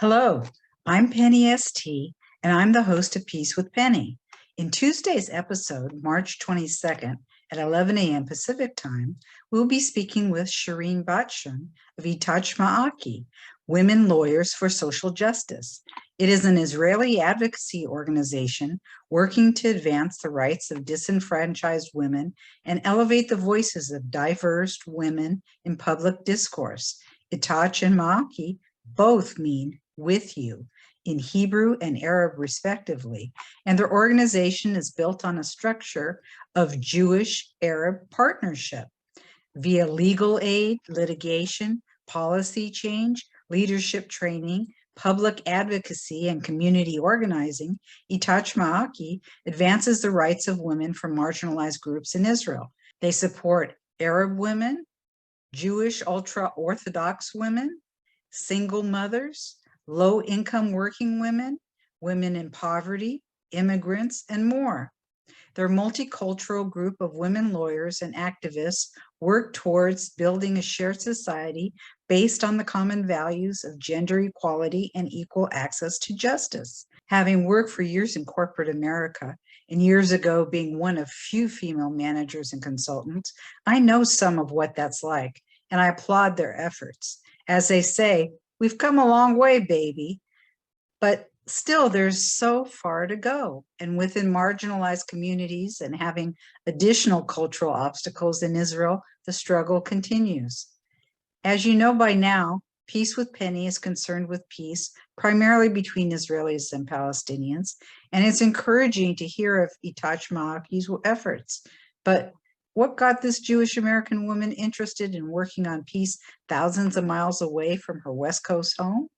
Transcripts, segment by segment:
Hello, I'm Penny ST, and I'm the host of Peace with Penny. In Tuesday's episode, March 22nd at 11 a.m. Pacific Time, we'll be speaking with Shirin Batshon of Itach-Ma'aki, Women Lawyers for Social Justice. It is an Israeli advocacy organization working to advance the rights of disenfranchised women and elevate the voices of diverse women in public discourse. Itach and Ma'aki both mean with you in Hebrew and Arab respectively, and their organization is built on a structure of Jewish-Arab partnership via legal aid, litigation, policy change, leadership training, public advocacy, and community organizing. Itach Ma'aki advances the rights of women from marginalized groups in Israel. They support Arab women, Jewish ultra-Orthodox women, single mothers, low-income working women, women in poverty, immigrants, and more. Their multicultural group of women lawyers and activists work towards building a shared society based on the common values of gender equality and equal access to justice. Having worked for years in corporate America, and years ago being one of few female managers and consultants, I know some of what that's like, and I applaud their efforts. As they say, we've come a long way, baby, but still there's so far to go. And within marginalized communities and having additional cultural obstacles in Israel, the struggle continues. As you know by now, Peace with Penny is concerned with peace, primarily between Israelis and Palestinians, and it's encouraging to hear of Itach Ma'aki's efforts. But what got this Jewish American woman interested in working on peace thousands of miles away from her West Coast home?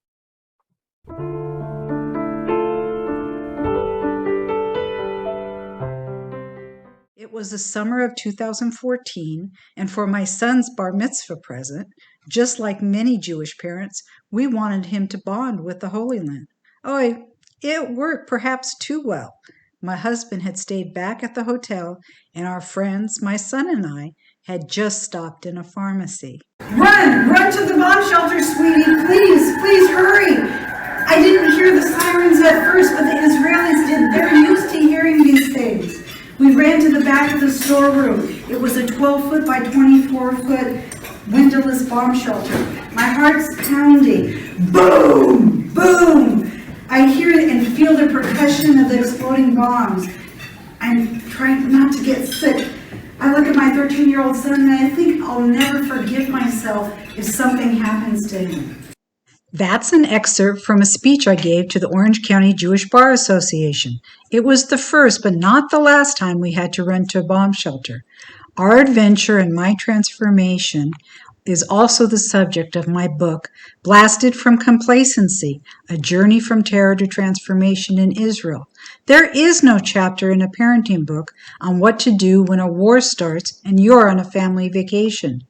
It was the summer of 2014, and for my son's bar mitzvah present, just like many Jewish parents, we wanted him to bond with the Holy Land. Oh, it worked perhaps too well. My husband had stayed back at the hotel, and our friends, my son and I, had just stopped in a pharmacy. Run to the bomb shelter, sweetie. Please hurry. I didn't hear the sirens at first, but the Israelis did. They're used to hearing these things. We ran to the back of the storeroom. It was a 12-foot by 24-foot windowless bomb shelter. My heart's pounding. Boom, boom. I hear it and feel the percussion of the exploding bombs. I'm trying not to get sick. I look at my 13-year-old son and I think I'll never forgive myself if something happens to him. That's an excerpt from a speech I gave to the Orange County Jewish Bar Association. It was the first, but not the last time we had to run to a bomb shelter. Our adventure and my transformation is also the subject of my book, Blasted from Complacency, A Journey from Terror to Transformation in Israel. There is no chapter in a parenting book on what to do when a war starts and you're on a family vacation.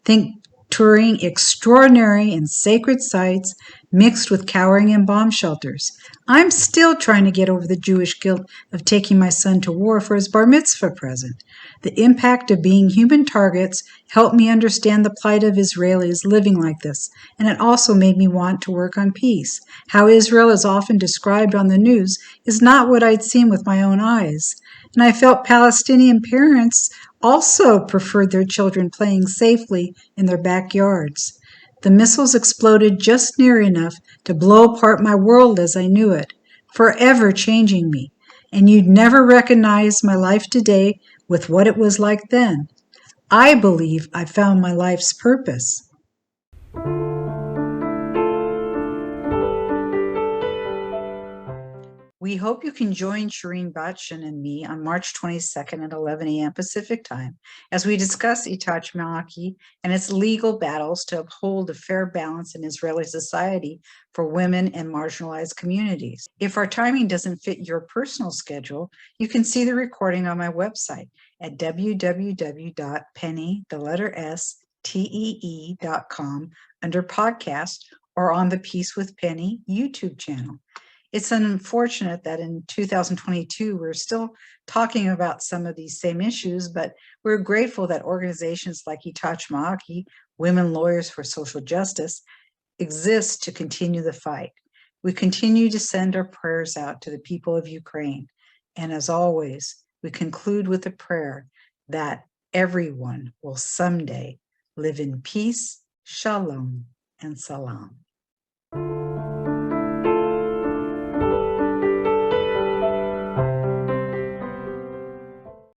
Think touring extraordinary and sacred sites mixed with cowering in bomb shelters. I'm still trying to get over the Jewish guilt of taking my son to war for his bar mitzvah present. The impact of being human targets helped me understand the plight of Israelis living like this, and it also made me want to work on peace. How Israel is often described on the news is not what I'd seen with my own eyes. And I felt Palestinian parents also preferred their children playing safely in their backyards. The missiles exploded just near enough to blow apart my world as I knew it, forever changing me. And you'd never recognize my life today with what it was like then. I believe I found my life's purpose. We hope you can join Shirin Batshon and me on March 22nd at 11 a.m. Pacific Time as we discuss Itach Ma'aki and its legal battles to uphold a fair balance in Israeli society for women and marginalized communities. If our timing doesn't fit your personal schedule, you can see the recording on my website at www.penny.com under podcast or on the Peace with Penny YouTube channel. It's unfortunate that in 2022, we're still talking about some of these same issues, but we're grateful that organizations like Itach Ma'aki, Women Lawyers for Social Justice, exist to continue the fight. We continue to send our prayers out to the people of Ukraine. And as always, we conclude with a prayer that everyone will someday live in peace, shalom, and salam.